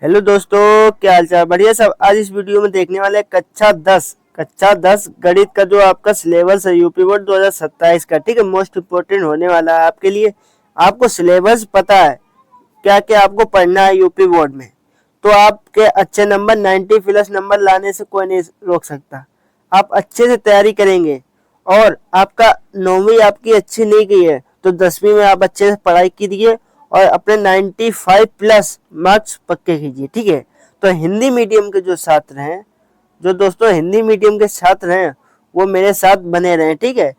Hello दोस्तों, क्या हाल चाल? बढ़िया सब। आज इस वीडियो में देखने वाले हैं कक्षा 10 गणित का जो आपका सिलेबस है यूपी बोर्ड 2027 का। ठीक है, मोस्ट इम्पोर्टेंट होने वाला है आपके लिए। आपको सिलेबस पता है, क्या क्या आपको पढ़ना है यूपी बोर्ड में, तो आपके अच्छे नंबर 90 प्लस नंबर लाने से कोई नहीं रोक सकता। आप अच्छे से तैयारी करेंगे और आपका 9वीं आपकी अच्छी नहीं गई है तो 10वीं में आप अच्छे से पढ़ाई कीजिए और अपने 95 प्लस मार्क्स पक्के कीजिए। ठीक है, तो हिंदी मीडियम के जो छात्र हैं, जो दोस्तों हिंदी मीडियम के छात्र हैं, वो मेरे साथ बने रहें। ठीक है,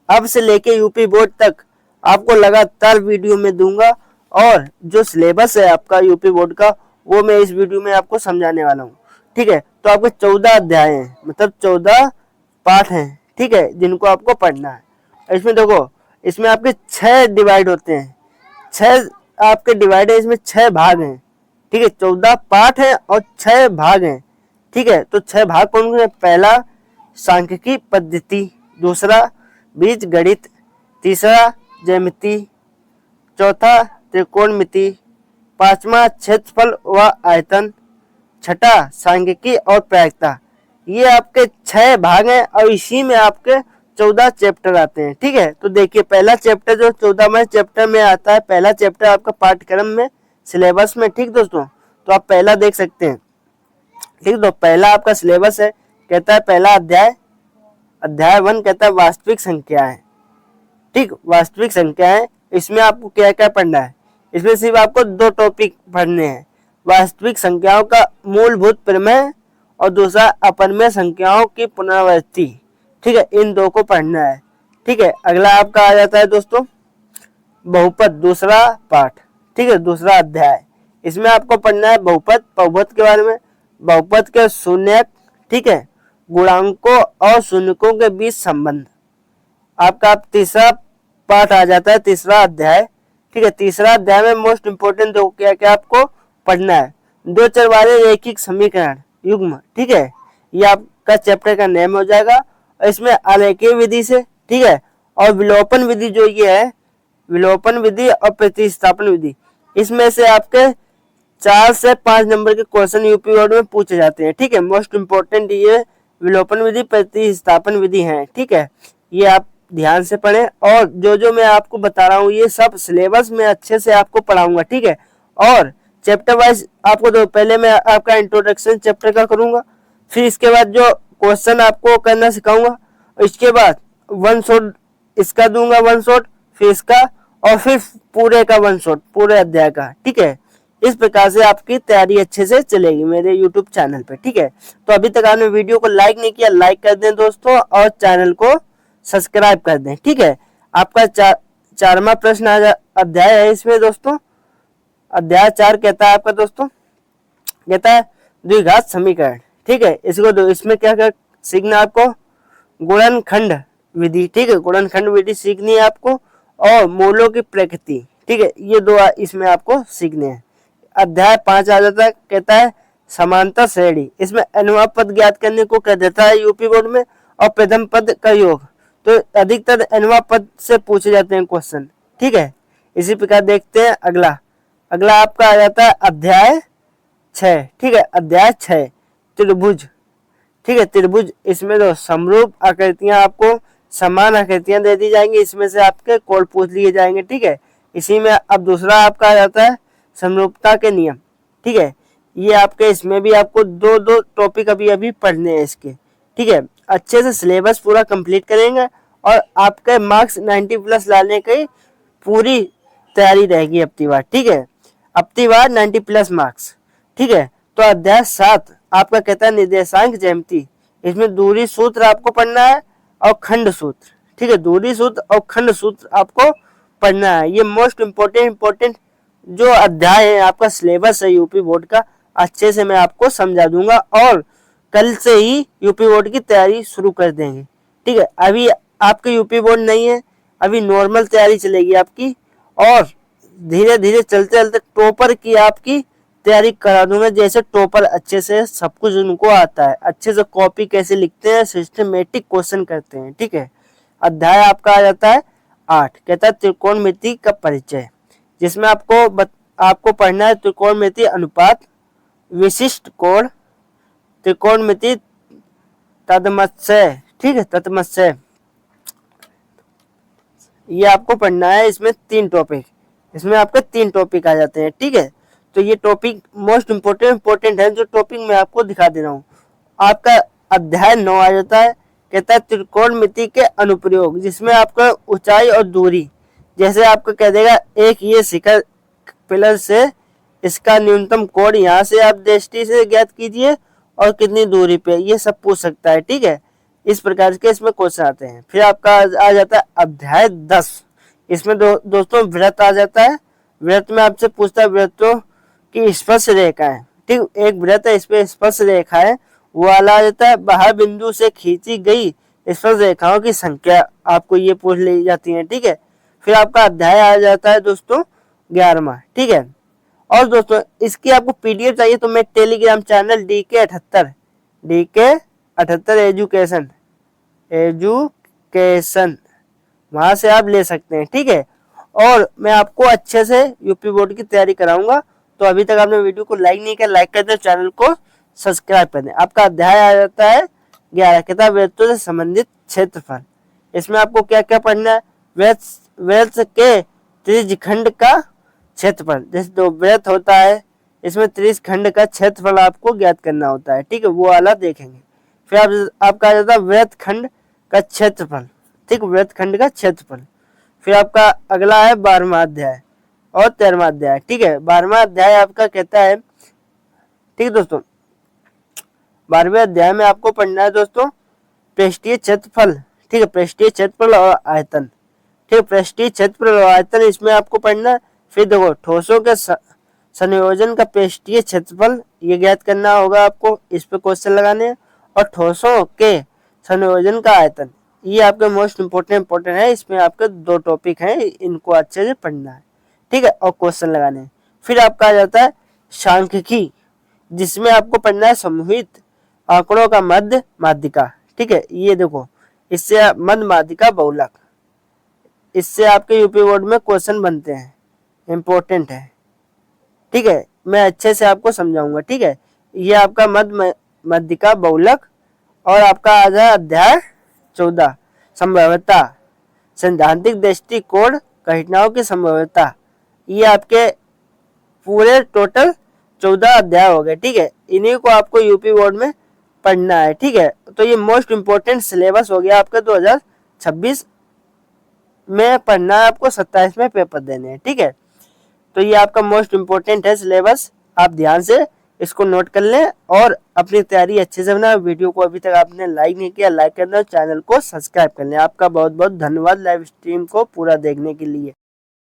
अब से लेके यूपी बोर्ड तक आपको लगातार वीडियो में दूंगा और जो सिलेबस है आपका यूपी बोर्ड का वो मैं इस वीडियो में आपको समझाने वाला हूँ। ठीक है, तो आपके 14 अध्याय हैं, मतलब 14 पाठ हैं। ठीक है, जिनको आपको पढ़ना है। इसमें देखो, इसमें आपके 6 डिवाइड होते हैं, 6 आपके डिवाइड है, इसमें 6 भाग हैं। ठीक है, 14 पाठ है और 6 भाग हैं। ठीक है, तो 6 भाग कौन कौन है? पहला सांख्यिकी पद्धति, दूसरा बीज गणित, तीसरा ज्यामिति, चौथा त्रिकोणमिति, पांचवा क्षेत्रफल व आयतन, छठा सांख्यिकी और प्रायिकता। ये आपके 6 भाग हैं और इसी में आपके 14 चैप्टर आते हैं। ठीक है, तो देखिए पहला चैप्टर जो 14वें चैप्टर में आता है, पहला चैप्टर आपका पाठ्यक्रम में सिलेबस में। ठीक दोस्तों, तो आप पहला देख सकते हैं। ठीक, तो पहला आपका सिलेबस है, कहता है पहला अध्याय 1 कहता है वास्तविक संख्याएं। ठीक, वास्तविक संख्याएं, इसमें आपको क्या क्या पढ़ना है? इसमें सिर्फ आपको 2 टॉपिक पढ़ने हैं, वास्तविक संख्याओं का मूलभूत प्रमेय और दूसरा अपरिमेय संख्याओं की पुनरावृत्ति। ठीक है, इन 2 को पढ़ना है। ठीक है, अगला आपका आ जाता है दोस्तों बहुपद, दूसरा पाठ। ठीक है, दूसरा अध्याय, इसमें आपको पढ़ना है बहुपद के बारे में, बहुपद के शून्यक, ठीक है, गुणांकों और शून्यकों के बीच संबंध। आपका तीसरा पाठ आ जाता है, तीसरा अध्याय। ठीक है, तीसरा अध्याय में मोस्ट इंपोर्टेंट दो क्या क्या आपको पढ़ना है? 2 चर वाले रैखिक समीकरण युग्म। ठीक है, ये आपका चैप्टर का नेम हो जाएगा। और इसमें आलेखीय विधि से, ठीक है, और विलोपन विधि जो ये है, विलोपन विधि और प्रतिस्थापन विधि, इसमें से आपके 4 से 5 नंबर के क्वेश्चन यूपी बोर्ड में पूछे जाते हैं। ठीक है, मोस्ट इंपोर्टेंट ये विलोपन विधि, प्रतिस्थापन विधि है। ठीक है, ये आप ध्यान से पढ़ें और जो मैं आपको बता रहा हूँ ये सब सिलेबस में अच्छे से आपको पढ़ाऊंगा। ठीक है, और चैप्टर वाइज आपको तो पहले मैं आपका इंट्रोडक्शन चैप्टर का करूंगा, फिर इसके बाद जो क्वेश्चन आपको करना सिखाऊंगा, इसके बाद 1 शॉट इसका दूंगा, 1 शॉट, फिर इसका, और फिर पूरे का 1 शॉट पूरे अध्याय का। ठीक है, इस प्रकार से आपकी तैयारी अच्छे से चलेगी मेरे यूट्यूब चैनल पे। ठीक है, तो अभी तक आपने वीडियो को लाइक नहीं किया, लाइक कर दें दोस्तों, और चैनल को सब्सक्राइब कर दें। ठीक है, आपका 4वां प्रश्न अध्याय है इसमें दोस्तों। अध्याय 4 कहता है आपका दोस्तों, कहता है द्विघात समीकरण। ठीक है, इसको इसमें क्या क्या सीखना आपको? गुणनखंड विधि। ठीक है, गुणनखंड विधि सीखनी है आपको, और मूलों की प्रकृति। ठीक है, ये 2 इसमें आपको सीखने हैं। अध्याय 5 आ जाता है, कहता है समांतर श्रेणी। इसमें अनुवाद पद ज्ञात करने को कह देता है यूपी बोर्ड में, और प्रथम पद का योग। तो अधिकतर अनुवाद पद से पूछे जाते हैं क्वेश्चन। ठीक है, इसी प्रकार देखते हैं अगला आपका आ जाता है अध्याय 6। ठीक है, अध्याय 6 त्रिभुज। ठीक है, त्रिभुज, इसमें तो समरूप आकृतियां, आपको समान आकृतियां दे दी जाएंगी, इसमें से आपके कोड पूछ लिए जाएंगे। ठीक है, इसी में अब दूसरा आपका आ जाता है समरूपता के नियम। ठीक है, ये आपके इसमें भी आपको 2 टॉपिक अभी पढ़ने हैं इसके। ठीक है, अच्छे से सिलेबस पूरा कंप्लीट करेंगे और आपके मार्क्स 90 प्लस लाने की पूरी तैयारी रहेगी अब की बार। ठीक है, अब की बार 90 प्लस मार्क्स। ठीक है, तो अध्याय 7 आपका कहता है निर्देशांक ज्यामिति। इसमें दूरी सूत्र आपको पढ़ना है और खंड सूत्र। ठीक है, दूरी सूत्र और खंड सूत्र आपको पढ़ना है। ये मोस्ट इम्पोर्टेंट जो अध्याय है आपका सिलेबस है यूपी बोर्ड का, अच्छे से मैं आपको समझा दूंगा और कल से ही यूपी बोर्ड की तैयारी शुरू कर देंगे। ठीक है, अभी आपके यूपी बोर्ड नहीं है, अभी नॉर्मल तैयारी चलेगी आपकी, और धीरे धीरे चलते चलते टॉपर की आपकी तैयारी करा दूंगा। जैसे टॉपर अच्छे से सब कुछ उनको आता है, अच्छे से कॉपी कैसे लिखते हैं, सिस्टमेटिक क्वेश्चन करते हैं। ठीक है, अध्याय आपका आ जाता है 8, कहता है त्रिकोणमिति का परिचय, जिसमें आपको पढ़ना है त्रिकोणमिति अनुपात विशिष्ट कोण, त्रिकोणमिति, तन्मत्सय, ठीक है, तन्मत्सय, ये आपको पढ़ना है। इसमें 3 टॉपिक, इसमें आपके 3 टॉपिक आ जाते हैं, ठीक है। तो ये टॉपिक मोस्ट इम्पोर्टेंट है, जो टॉपिक मैं आपको दिखा दे रहा हूँ। आपका अध्याय 9 आ जाता है, कहता है त्रिकोणमिति के अनुप्रयोग, जिसमें आपका ऊंचाई और दूरी, जैसे आपको कह देगा एक ये शिखर पिलर से इसका न्यूनतम कोण यहाँ से आप दृष्टि से ज्ञात कीजिए और कितनी दूरी पे, ये सब पूछ सकता है, ठीक है। इस प्रकार के इसमें क्वेश्चन आते हैं। फिर आपका आ जाता है अध्याय 10, इसमें दोस्तों वृत्त आ जाता है। वृत्त में आपसे पूछता है वृत्तों की स्पर्श रेखा है, ठीक, एक वृत्त है, इस पे स्पर्श रेखा है, वो वाला आ जाता है। बाह्य बिंदु से खींची गई स्पर्श रेखाओं की संख्या आपको ये पूछ ली जाती है, ठीक है। फिर आपका अध्याय आ जाता है दोस्तों 11वां, ठीक है। और दोस्तों इसकी आपको पीडीएफ चाहिए तो मैं टेलीग्राम चैनल DK78 एजुकेशन वहां से आप ले सकते हैं, ठीक है। और मैं आपको अच्छे से यूपी बोर्ड की तैयारी कराऊंगा। तो अभी तक आपने वीडियो को लाइक नहीं किया, लाइक कर दे, चैनल को सब्सक्राइब कर दें। आपका अध्याय आ जाता है 11, किताब वृत्तों से संबंधित क्षेत्रफल। इसमें आपको क्या क्या पढ़ना है, वृत्त के त्रिज्यखंड का क्षेत्रफल, जैसे 2 वृत्त होता है, इसमें त्रिज्यखंड का क्षेत्रफल आपको ज्ञात करना होता है, ठीक है, वो वाला देखेंगे। फिर आपका आ जाता है वृत्तखंड का क्षेत्रफल, ठीक, वृत्तखंड का क्षेत्रफल। फिर आपका अगला है 12वां अध्याय और 13वां अध्याय, ठीक है। 12वां अध्याय आपका कहता है, ठीक है दोस्तों, 12वें अध्याय में आपको पढ़ना है दोस्तों पृष्ठीय क्षेत्रफल, ठीक है, पृष्ठीय क्षेत्रफल और आयतन, ठीक है, पृष्ठीय क्षेत्रफल और आयतन इसमें आपको पढ़ना है। फिर देखो ठोसों के संयोजन का पृष्ठीय क्षेत्रफल ये ज्ञात करना होगा आपको, इस पे क्वेश्चन लगाने हैं। और ठोसों के संयोजन का आयतन, ये आपके मोस्ट इम्पोर्टेंट है। इसमें आपके 2 टॉपिक हैं, इनको अच्छे से पढ़ना है, ठीक है, और क्वेश्चन लगाने हैं। फिर आपका आ जाता है सांख्यिकी, जिसमें आपको पढ़ना है समूहित आंकड़ों का मध्य माध्यिका, ठीक है। ये देखो इससे मध्य माध्यिका बहुलक, इससे आपके यूपी बोर्ड में क्वेश्चन बनते हैं, इम्पोर्टेंट है, ठीक है। मैं अच्छे से आपको समझाऊंगा, ठीक है। ये आपका मध्य माध्यिका बहुलक। और आपका आ जाए अध्याय 14 संभाव्यता, सैद्धांतिक दृष्टिकोण घटनाओं की संभाव्यता। ये आपके पूरे टोटल 14 अध्याय हो गए, ठीक है। इन्हीं को आपको यूपी बोर्ड में पढ़ना है, ठीक है। तो ये मोस्ट इम्पोर्टेंट सिलेबस हो गया आपका 2026 में पढ़ना है आपको, 27 में पेपर देने हैं, ठीक है। तो ये आपका मोस्ट इम्पोर्टेंट है सिलेबस, आप ध्यान से इसको नोट कर लें और अपनी तैयारी अच्छे से बनाएं। वीडियो को अभी तक आपने लाइक नहीं किया, लाइक कर दें, चैनल को सब्सक्राइब कर लें। आपका बहुत बहुत धन्यवाद लाइव स्ट्रीम को पूरा देखने के लिए।